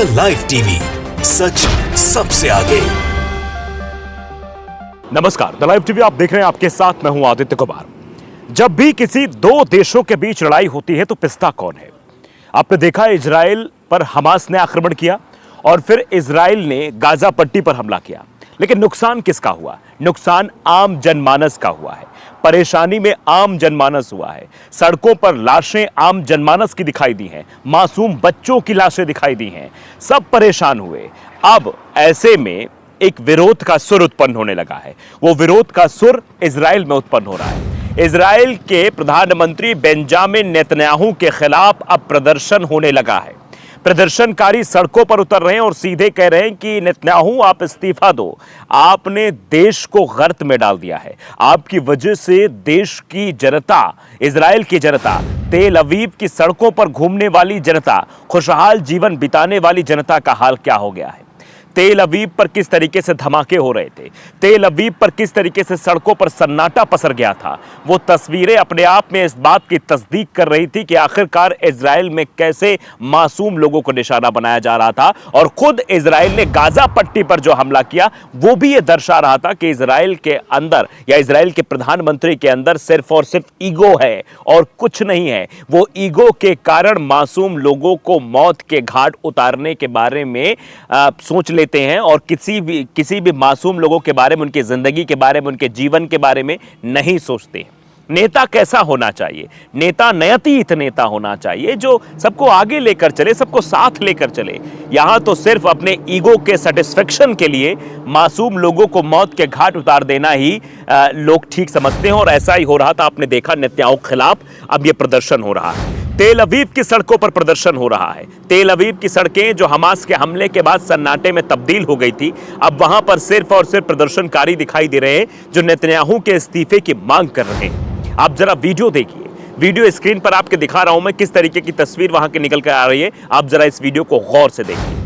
The live TV, सच सबसे आगे। नमस्कार, द लाइव टीवी आप देख रहे हैं, आपके साथ मैं हूं आदित्य कुमार। जब भी किसी दो देशों के बीच लड़ाई होती है तो पिसता कौन है? आपने देखा इजराइल पर हमास ने आक्रमण किया और फिर इजराइल ने गाजा पट्टी पर हमला किया, लेकिन नुकसान किसका हुआ? नुकसान आम जनमानस का हुआ है। परेशानी में आम जनमानस हुआ है। सड़कों पर लाशें आम जनमानस की दिखाई दी हैं, मासूम बच्चों की लाशें दिखाई दी हैं, सब परेशान हुए। अब ऐसे में एक विरोध का सुर उत्पन्न होने लगा है। वो विरोध का सुर इजराइल में उत्पन्न हो रहा है। इजराइल के प्रधानमंत्री बेंजामिन नेतन्याहू के खिलाफ अब प्रदर्शन होने लगा है। प्रदर्शनकारी सड़कों पर उतर रहे हैं और सीधे कह रहे हैं कि नेतन्याहू आप इस्तीफा दो, आपने देश को गर्त में डाल दिया है। आपकी वजह से देश की जनता, इजराइल की जनता, तेल अवीव की सड़कों पर घूमने वाली जनता, खुशहाल जीवन बिताने वाली जनता का हाल क्या हो गया है। तेल अवीव पर किस तरीके से धमाके हो रहे थे, तेल अवीव पर किस तरीके से सड़कों पर सन्नाटा पसर गया था, वो तस्वीरें अपने आप में इस बात की तस्दीक कर रही थी कि आखिरकार इजराइल में कैसे मासूम लोगों को निशाना बनाया जा रहा था। और खुद इजराइल ने गाजा पट्टी पर जो हमला किया वो भी ये दर्शा रहा था कि इजराइल के अंदर या इजराइल के प्रधानमंत्री के अंदर सिर्फ और सिर्फ ईगो है और कुछ नहीं है। वो ईगो के कारण मासूम लोगों को मौत के घाट उतारने के बारे में सोच लेते हैं और किसी भी मासूम लोगों के बारे में, उनकी जिंदगी के बारे में, उनके जीवन के बारे में नहीं सोचते। नेता कैसा होना चाहिए? नेता नयतीत नेता होना चाहिए जो सबको आगे लेकर चले, सबको साथ लेकर चले। यहां तो सिर्फ अपने ईगो के सेटिस्फेक्शन के लिए मासूम लोगों को मौत के घाट उतार देना ही लोग ठीक समझते हैं और ऐसा ही हो रहा था। आपने देखा नेतन्याहू के खिलाफ अब यह प्रदर्शन हो रहा है। तेल अवीव की सड़कों पर प्रदर्शन हो रहा है। तेल अवीव की सड़कें जो हमास के हमले के बाद सन्नाटे में तब्दील हो गई थी, अब वहां पर सिर्फ और सिर्फ प्रदर्शनकारी दिखाई दे रहे हैं जो नेतन्याहू के इस्तीफे की मांग कर रहे हैं। आप जरा वीडियो देखिए, वीडियो स्क्रीन पर आपके दिखा रहा हूं मैं किस तरीके की तस्वीर वहां के निकल कर आ रही है। आप जरा इस वीडियो को गौर से देखिए।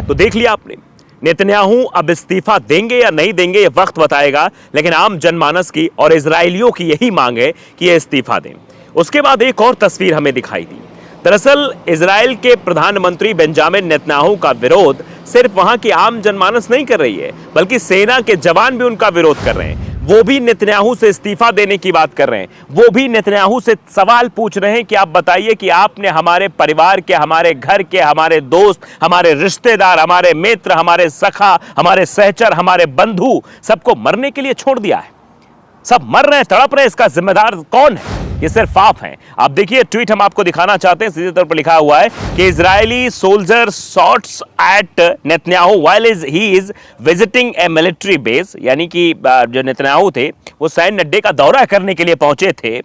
तो देख लिया आपने, नेतन्याहू अब इस्तीफा देंगे या नहीं देंगे ये वक्त बताएगा, लेकिन आम जनमानस की और इजरायलियों की यही मांग है कि ये इस्तीफा दें। उसके बाद एक और तस्वीर हमें दिखाई दी। दरअसल इजराइल के प्रधानमंत्री बेंजामिन नेतन्याहू का विरोध सिर्फ वहां की आम जनमानस नहीं कर रही है, बल्कि सेना के जवान भी उनका विरोध कर रहे हैं। वो भी नेतन्याहू से इस्तीफा देने की बात कर रहे हैं। वो भी नेतन्याहू से सवाल पूछ रहे हैं कि आप बताइए कि आपने हमारे परिवार के, हमारे घर के, हमारे दोस्त, हमारे रिश्तेदार, हमारे मित्र, हमारे सखा, हमारे सहचर, हमारे बंधु सबको मरने के लिए छोड़ दिया है। सब मर रहे हैं, तड़प रहे हैं, इसका जिम्मेदार कौन है? ये सिर्फ आप हैं। आप देखिए ट्वीट हम आपको दिखाना चाहते हैं। सीधे तौर पर लिखा हुआ है कि Israeli soldier shots eight Netanyahu while he is visiting A military base, यानी कि जो नेतन्याहू थे वो सैन्य अड्डे का दौरा करने के लिए पहुंचे थे।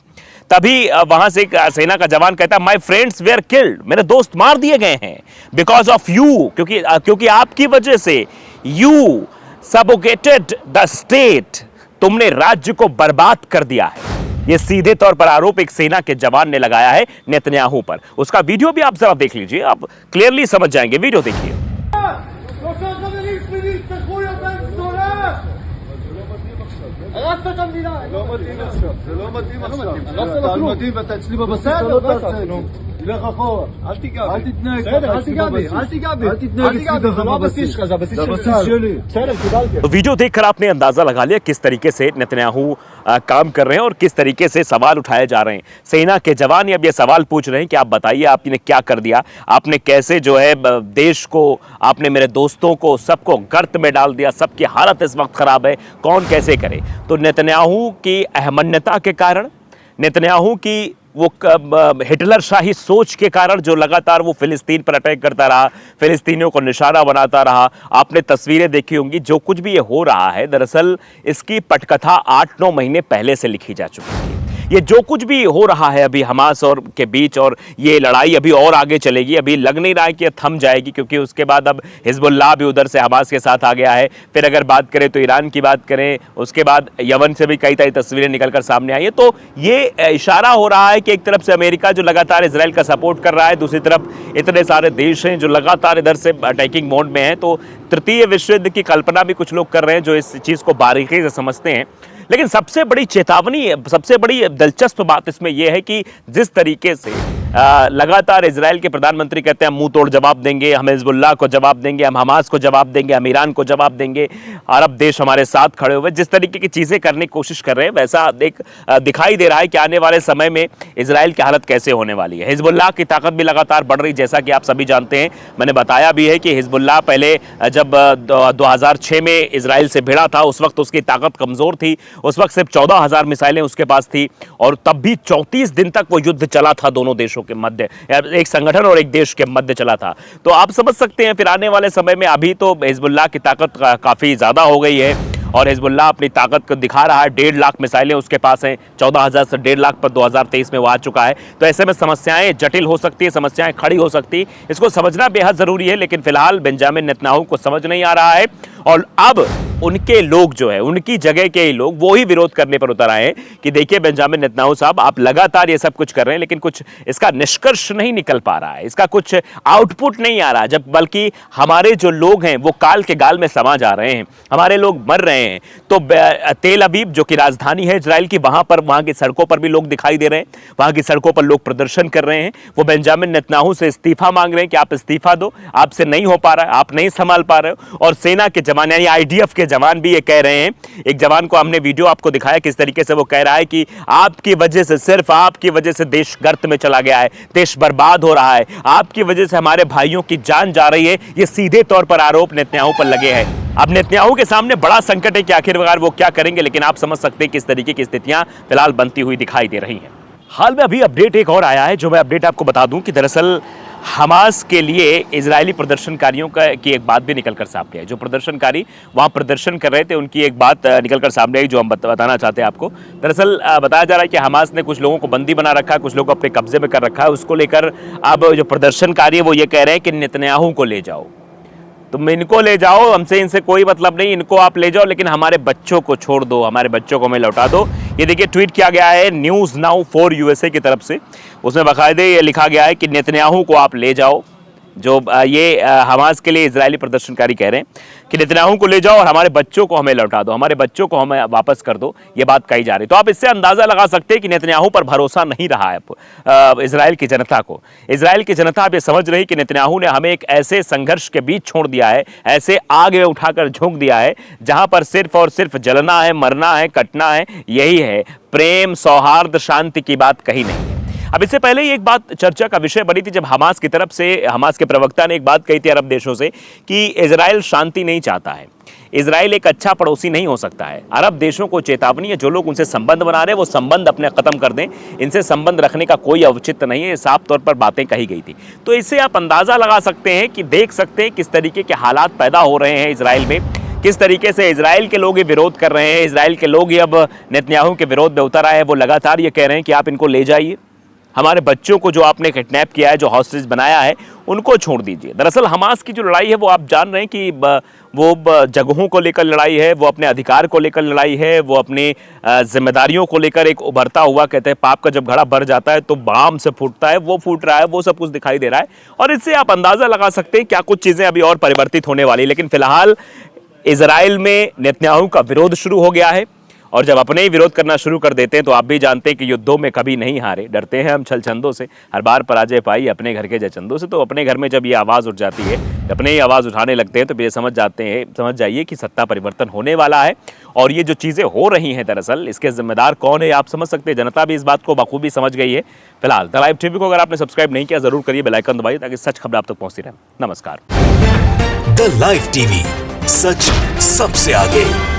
तभी वहां से एक सेना का जवान कहता है, माय फ्रेंड्स वेयर किल्ड, मेरे दोस्त मार दिए गए हैं बिकॉज ऑफ यू, क्योंकि आपकी वजह से, यू सबोगेटेड द स्टेट, तुमने राज्य को बर्बाद कर दिया है। यह सीधे तौर पर आरोप एक सेना के जवान ने लगाया है नेतन्याहू पर। उसका वीडियो भी आप जरा देख लीजिए, आप क्लियरली समझ जाएंगे। वीडियो देखिए। לך אחורה, אל תיגע בי, אל תתנהג, אל תיגע בי, אל תיגע בי, אל תתנהג, זה לא הבסיס שלך, זה הבסיס שלי. בסדר, קיבלתי. तो वीडियो देखकर आपने अंदाजा लगा लिया किस तरीके से नेतन्याहू काम कर रहे हैं और किस तरीके से सवाल उठाए जा रहे हैं। सेना के जवान अब ये सवाल पूछ रहे हैं कि आप बताइए आपने क्या कर दिया, आपने कैसे जो है देश को, आपने मेरे दोस्तों को, सबको गर्त में डाल दिया, सबकी हालत इस वक्त खराब है, कौन कैसे करे। तो नेतन्याहू की अहमन्यता के कारण, नेतन्याहू की वो हिटलर शाही सोच के कारण जो लगातार वो फिलिस्तीन पर अटैक करता रहा, फिलिस्तीनियों को निशाना बनाता रहा। आपने तस्वीरें देखी होंगी। जो कुछ भी ये हो रहा है, दरअसल इसकी पटकथा 8-9 महीने पहले से लिखी जा चुकी थी ये जो कुछ भी हो रहा है अभी हमास और के बीच, और ये लड़ाई अभी और आगे चलेगी, अभी लग नहीं रहा है कि थम जाएगी, क्योंकि उसके बाद अब हिजबुल्लाह भी उधर से हमास के साथ आ गया है। फिर अगर बात करें तो ईरान की बात करें, उसके बाद यमन से भी कई सारी तस्वीरें निकलकर सामने आई है। तो ये इशारा हो रहा है कि एक तरफ से अमेरिका जो लगातार इजराइल का सपोर्ट कर रहा है, दूसरी तरफ इतने सारे देश हैं जो लगातार इधर से अटैकिंग मोड में हैं। तो तृतीय विश्व युद्ध की कल्पना भी कुछ लोग कर रहे हैं जो इस चीज़ को बारीकी से समझते हैं। लेकिन सबसे बड़ी चेतावनी, सबसे बड़ी दिलचस्प बात इसमें यह है कि जिस तरीके से लगातार इजराइल के प्रधानमंत्री कहते हैं हम मुंह तोड़ जवाब देंगे, हम हिजबुल्लाह को जवाब देंगे, हम हमास को जवाब देंगे, हम ईरान को जवाब देंगे, अरब देश हमारे साथ खड़े हुए, जिस तरीके की चीज़ें करने की कोशिश कर रहे हैं, वैसा दिखाई दे रहा है कि आने वाले समय में इजराइल की हालत कैसे होने वाली है। हिजबुल्लाह की ताकत भी लगातार बढ़ रही, जैसा कि आप सभी जानते हैं। मैंने बताया भी है कि हिजबुल्लाह पहले जब 2006 में इजराइल से भिड़ा था, उस वक्त उसकी ताकत कमज़ोर थी, उस वक्त सिर्फ 14,000 मिसाइलें उसके पास थी, और तब भी 34 दिन तक वो युद्ध चला था दोनों देशों के मध्य, एक संगठन और एक देश के मध्य चला था। तो आप समझ सकते हैं फिर आने वाले समय में, अभी तो हिजबुल्लाह की ताकत काफ़ी ज़्यादा हो गई है और हिजबुल्लाह अपनी ताकत को दिखा रहा है। 1.5 लाख मिसाइलें उसके पास हैं, 14,000 से 1.5 लाख पर 2023 में वो आ चुका है। तो ऐसे में समस्याएं जटिल हो सकती है, समस्याएं खड़ी हो सकती, इसको समझना बेहद ज़रूरी है। लेकिन फिलहाल बेंजामिन नेतन्याहू को समझ नहीं आ रहा है, और अब उनके लोग जो है, उनकी जगह के ही लोग वो ही विरोध करने पर उतर आए हैं कि देखिए बेंजामिन नेतन्याहू साहब, आप लगातार ये सब कुछ कर रहे हैं लेकिन कुछ इसका निष्कर्ष नहीं निकल पा रहा है, इसका कुछ आउटपुट नहीं आ रहा, जब बल्कि हमारे जो लोग हैं वो काल के गाल में समा जा रहे हैं, हमारे लोग मर रहे हैं। तो तेल अवीव जो कि राजधानी है इजराइल की, वहां की सड़कों पर भी लोग दिखाई दे रहे हैं, वहां की सड़कों पर लोग प्रदर्शन कर रहे हैं, वो बेंजामिन नेतन्याहू से इस्तीफा मांग रहे हैं कि आप इस्तीफा दो, आपसे नहीं हो पा रहा है, आप नहीं संभाल पा रहे हो। और सेना के जवान यानी आईडीएफ के जवान भी ये कह रहे हैं, एक जवान को हमने वीडियो आपको दिखाया किस तरीके से वो कह रहा है कि आपकी वजह से, सिर्फ आपकी वजह से देश गर्त में चला गया है, देश बर्बाद हो रहा है, आपकी वजह से हमारे भाइयों की जान जा रही है। ये सीधे तौर पर आरोप नेतन्याहू पर लगे हैं। अब नेतन्याहू के सामने बड़ा संकट है कि आखिरकार वो क्या करेंगे, लेकिन आप समझ सकते हैं किस तरीके की स्थितियां फिलहाल बनती हुई दिखाई दे रही हैं। हाल में अभी अपडेट एक और आया है, जो मैं अपडेट आपको बता दूं कि दरअसल हमास के लिए इजरायली प्रदर्शनकारियों की एक बात भी निकलकर सामने आई। जो प्रदर्शनकारी वहां प्रदर्शन कर रहे थे, उनकी एक बात निकलकर सामने आई जो हम बताना चाहते हैं आपको। दरअसल बताया जा रहा है कि हमास ने कुछ लोगों को बंदी बना रखा है, कुछ लोगों को अपने कब्जे में कर रखा है। उसको लेकर अब जो प्रदर्शनकारी है वो ये कह रहे हैं कि नेतन्याहू को ले जाओ, तुम इनको ले जाओ, हमसे इनसे कोई मतलब नहीं, इनको आप ले जाओ, लेकिन हमारे बच्चों को छोड़ दो, हमारे बच्चों को हमें लौटा दो। ये देखिए ट्वीट किया गया है न्यूज़ नाउ फॉर यूएसए की तरफ से, उसमें बाकायदे ये लिखा गया है कि नेतन्याहू को आप ले जाओ। जो ये हमास के लिए इजरायली प्रदर्शनकारी कह रहे हैं कि नेतन्याहू को ले जाओ और हमारे बच्चों को हमें लौटा दो, हमारे बच्चों को हमें वापस कर दो, ये बात कही जा रही। तो आप इससे अंदाज़ा लगा सकते हैं कि नेतन्याहू पर भरोसा नहीं रहा है इजराइल की जनता को। इजराइल की जनता अब ये समझ रही कि नेतन्याहू ने हमें एक ऐसे संघर्ष के बीच छोड़ दिया है, ऐसे आग में उठाकर झोंक दिया है जहां पर सिर्फ और सिर्फ जलना है, मरना है, कटना है, यही है, प्रेम, सौहार्द, शांति की बात कहीं नहीं है। अब इससे पहले ही एक बात चर्चा का विषय बनी थी जब हमास की तरफ से, हमास के प्रवक्ता ने एक बात कही थी अरब देशों से कि इजराइल शांति नहीं चाहता है, इजराइल एक अच्छा पड़ोसी नहीं हो सकता है। अरब देशों को चेतावनी है, जो लोग उनसे संबंध बना रहे हैं वो संबंध अपने खत्म कर दें, इनसे संबंध रखने का कोई औचित्य नहीं है, ये साफ तौर पर बातें कही गई थी। तो इससे आप अंदाजा लगा सकते हैं कि देख सकते हैं किस तरीके के हालात पैदा हो रहे हैं इजराइल में, किस तरीके से इजराइल के लोग ये विरोध कर रहे हैं। इजराइल के लोग ही अब नेतन्याहू के विरोध में उतर आए हैं, वो लगातार ये कह रहे हैं कि आप इनको ले जाइए, हमारे बच्चों को जो आपने किडनैप किया है, जो हॉस्टेज बनाया है, उनको छोड़ दीजिए। दरअसल हमास की जो लड़ाई है वो आप जान रहे हैं कि वो जगहों को लेकर लड़ाई है, वो अपने अधिकार को लेकर लड़ाई है, वो अपनी जिम्मेदारियों को लेकर एक उभरता हुआ, कहते हैं पाप का जब घड़ा भर जाता है तो बाम से फूटता है, वो फूट रहा है, वो सब कुछ दिखाई दे रहा है। और इससे आप अंदाज़ा लगा सकते हैं क्या कुछ चीज़ें अभी और परिवर्तित होने वाली। लेकिन फिलहाल इजराइल में नेतन्याहू का विरोध शुरू हो गया है, और जब अपने ही विरोध करना शुरू कर देते हैं तो आप भी जानते हैं कि युद्धों में कभी नहीं हारे, डरते हैं हम छलछंदों से, हर बार पराजय पाई अपने घर के जयचंदों से। तो अपने घर में जब ये आवाज़ उठ जाती है, अपने ही आवाज़ उठाने लगते हैं, तो ये समझ जाइए कि सत्ता परिवर्तन होने वाला है। और ये जो चीज़ें हो रही हैं दरअसल इसके जिम्मेदार कौन है आप समझ सकते हैं, जनता भी इस बात को बखूबी समझ गई है। फिलहाल द लाइव टीवी को अगर आपने सब्सक्राइब नहीं किया जरूर करिए, बेल आइकन दबाइए ताकि सच खबर आप तक पहुँचती रहे। नमस्कार। द लाइव टीवी, सच सबसे आगे।